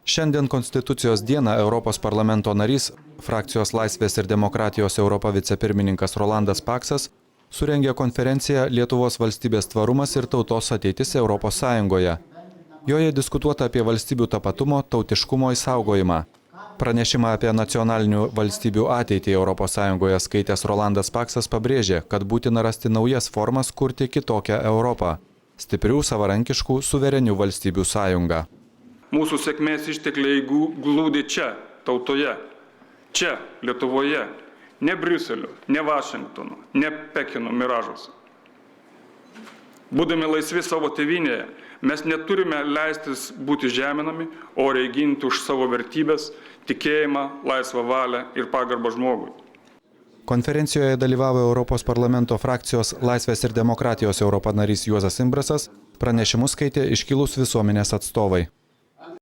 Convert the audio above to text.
Šiandien Konstitucijos dieną Europos parlamento narys, frakcijos Laisvės ir demokratijos Europa vicepirmininkas Rolandas Paksas surengė konferenciją Lietuvos valstybės tvarumas ir tautos ateitis Europos Sąjungoje. Joje diskutuota apie valstybių tapatumo, tautiškumo išsaugojimą. Pranešimą apie nacionalinių valstybių ateitį Europos Sąjungoje skaitęs Rolandas Paksas pabrėžė, kad būtina rasti naujas formas kurti kitokią Europą – stiprių, savarankiškų, suverenių valstybių sąjungą. Mūsų sėkmės ištekliai glūdi čia, tautoje, čia, Lietuvoje, ne Briuselio, ne Vašingtono, ne Pekino miražuose. Būdami laisvi savo tėvynėje, mes neturime leistis būti žeminami, oriai ginti už savo vertybės, tikėjimą, laisvą valią ir pagarbą žmogui. Konferencijoje dalyvavo Europos parlamento frakcijos Laisvės ir demokratijos Europa narys Juozas Imbrasas, pranešimus skaitė iškilūs visuomenės atstovai.